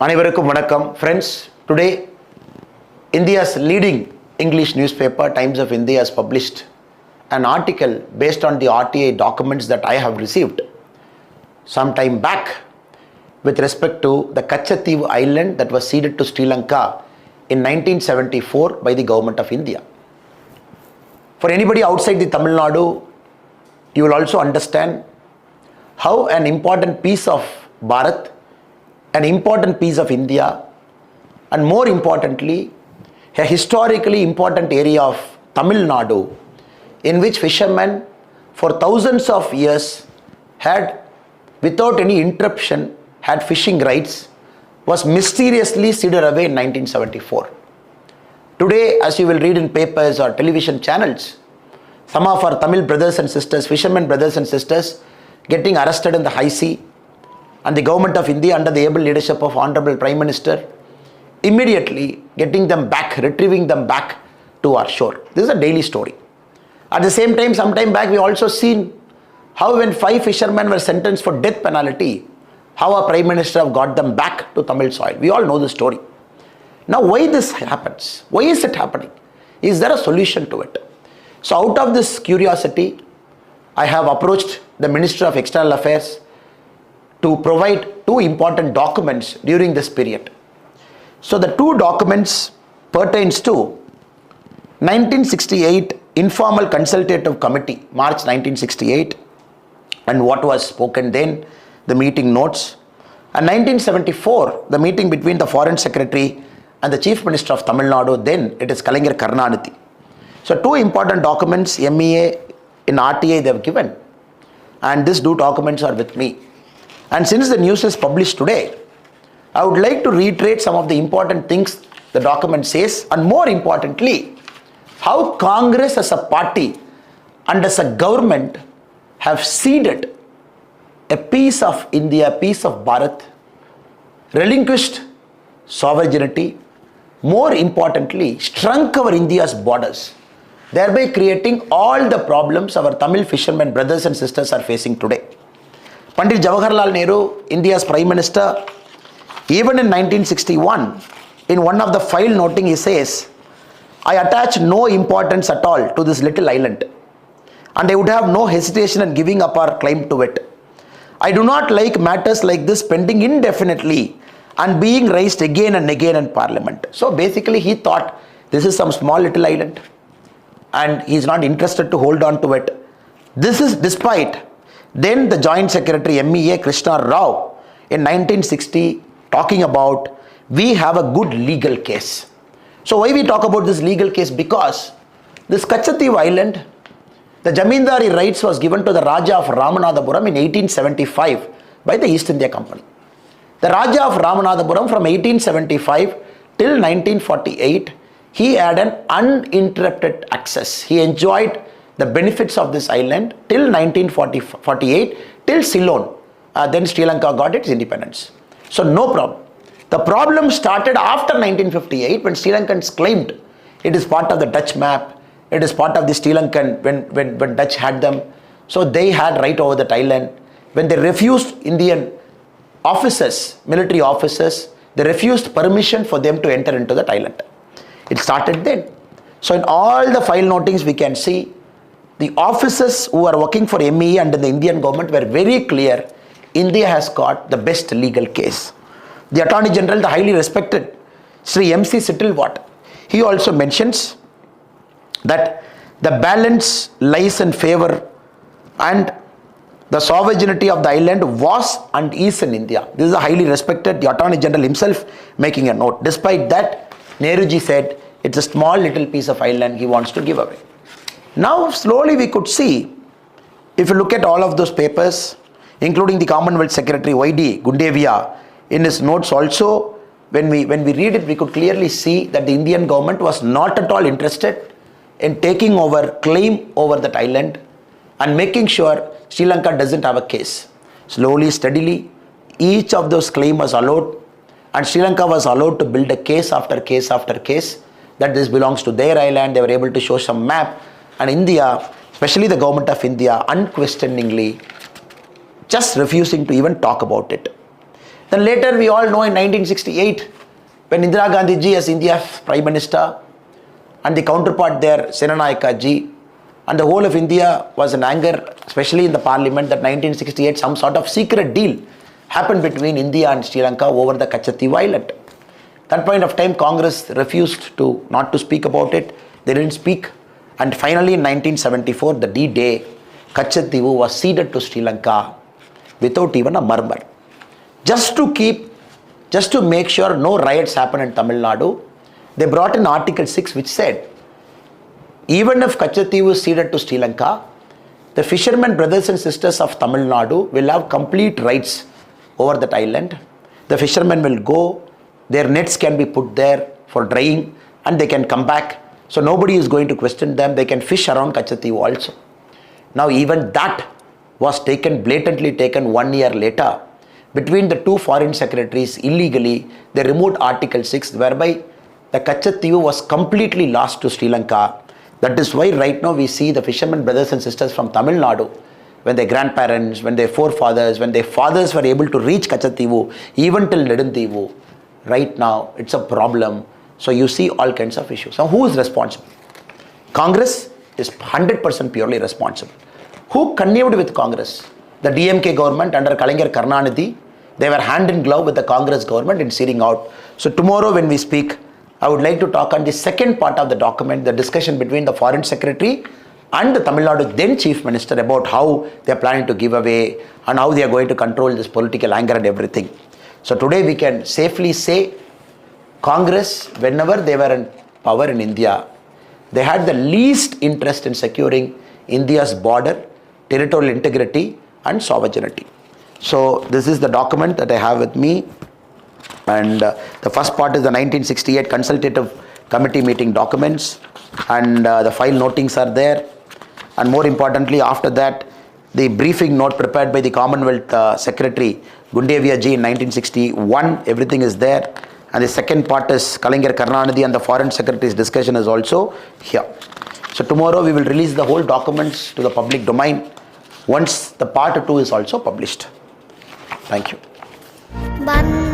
அனைவருக்கும் வணக்கம் friends. Today India's leading English newspaper Times of India has published an article based on the RTA documents that I have received some time back with respect to the Katchatheevu island that was ceded to Sri Lanka in 1974 by the government of India. For anybody outside the Tamil Nadu, you will also understand how an important piece of Bharat, an important piece of India, and more importantly, a historically important area of Tamil Nadu, in which fishermen for thousands of years had, without any interruption, had fishing rights, was mysteriously ceded away in 1974. Today, as you will read in papers or television channels, some of our Tamil brothers and sisters, fishermen brothers and sisters, getting arrested in the high sea, and the government of India under the able leadership of Honorable Prime Minister immediately getting them back, retrieving them back to our shore. This is a daily story. At the same time, some time back, we also seen how when 5 fishermen were sentenced for death penalty, how our Prime Minister have got them back to Tamil soil. We all know the story. Now, why this happens? Why is it happening? Is there a solution to it? So out of this curiosity, I have approached the Minister of External Affairs to provide 2 important documents during this period. So the 2 documents pertains to 1968 Informal Consultative Committee, March 1968, and what was spoken then, the meeting notes, and 1974, the meeting between the Foreign Secretary and the Chief Minister of Tamil Nadu, then it is Kalaignar Karunanidhi. So 2 important documents, MEA in RTA they have given, and these 2 documents are with me. And since the news is published today, I would like to reiterate some of the important things the document says, and more importantly, how Congress as a party and as a government have ceded a piece of India, a piece of Bharat, relinquished sovereignty, more importantly, shrunk our India's borders, thereby creating all the problems our Tamil fishermen brothers and sisters are facing today. Pandit Jawaharlal Nehru, India's Prime Minister, even in 1961, in one of the file noting, he says, I attach no importance at all to this little island, and I would have no hesitation in giving up our claim to it. I do not like matters like this pending indefinitely and being raised again and again in Parliament. So basically, he thought this is some small little island, and he is not interested to hold on to it. This is despite then the Joint Secretary MEA Krishna Rao in 1960 talking about we have a good legal case. So why we talk about this legal case? Because this Katchatheevu island, the Jamindari rights was given to the Raja of Ramanathapuram in 1875 by the East India Company. The Raja of Ramanathapuram from 1875 till 1948, he had an uninterrupted access. He enjoyed the benefits of this island till 1948, till Ceylon. Then Sri Lanka got its independence. So no problem. The problem started after 1958 when Sri Lankans claimed it is part of the Dutch map, it is part of the Sri Lankan when Dutch had them. So they had right over that island. When they refused Indian officers, military officers, they refused permission for them to enter into that island. It started then. So in all the file notings we can see the officers who are working for MEA under the Indian government were very clear. India has got the best legal case. The Attorney General, the highly respected Sri MC Sittilwat, he also mentions that the balance lies in favor and the sovereignty of the island was and is in India. This is a highly respected, the Attorney General himself making a note. Despite that, Nehruji said it's a small little piece of island he wants to give away. Now slowly we could see, if you look at all of those papers, including the Commonwealth Secretary YD Gundevia, in his notes also, when we read it, we could clearly see that the Indian government was not at all interested in taking over claim over that island and making sure Sri Lanka doesn't have a case. Slowly, steadily, each of those claims was allowed, and Sri Lanka was allowed to build a case after case after case that this belongs to their island. They were able to show some map, and India, especially the government of India, unquestioningly just refusing to even talk about it. Then later we all know in 1968, when Indira Gandhi ji as India's Prime Minister and the counterpart there, Senanayaka ji, and the whole of India was in anger, especially in the parliament, that 1968 some sort of secret deal happened between India and Sri Lanka over the Katchatheevu island. That point of time, Congress refused not to speak about it. They didn't speak. And finally in 1974, the D-Day, Katchatheevu was ceded to Sri Lanka without even a murmur. Just to make sure no riots happen in Tamil Nadu, they brought in Article 6 which said, even if Katchatheevu is ceded to Sri Lanka, the fishermen brothers and sisters of Tamil Nadu will have complete rights over that island. The fishermen will go, their nets can be put there for drying and they can come back. So nobody is going to question them. They can fish around Katchatheevu also. Now even that was blatantly taken 1 year later. Between the two foreign secretaries, illegally, they removed Article 6, whereby the Katchatheevu was completely lost to Sri Lanka. That is why right now we see the fishermen brothers and sisters from Tamil Nadu, when their grandparents, when their forefathers, when their fathers were able to reach Katchatheevu, even till Neduntheevu, right now it's a problem. So you see all kinds of issues. Now who is responsible? Congress is 100% purely responsible. Who connived with Congress? The DMK government under Kalaignar Karunanidhi, they were hand in glove with the Congress government in ceding out. So tomorrow when we speak, I would like to talk on the second part of the document, the discussion between the Foreign Secretary and the Tamil Nadu then Chief Minister about how they are planning to give away and how they are going to control this political anger and everything. So today we can safely say Congress, whenever they were in power in India, they had the least interest in securing India's border, territorial integrity and sovereignty. So this is the document that I have with me, and the first part is the 1968 Consultative Committee meeting documents, and the file notings are there, and more importantly after that the briefing note prepared by the Commonwealth Secretary Gundevia ji in 1961, everything is there. And the second part is Kalaignar Karunanidhi and the Foreign Secretary's discussion is also here. So tomorrow we will release the whole documents to the public domain once the part 2 is also published. Thank you.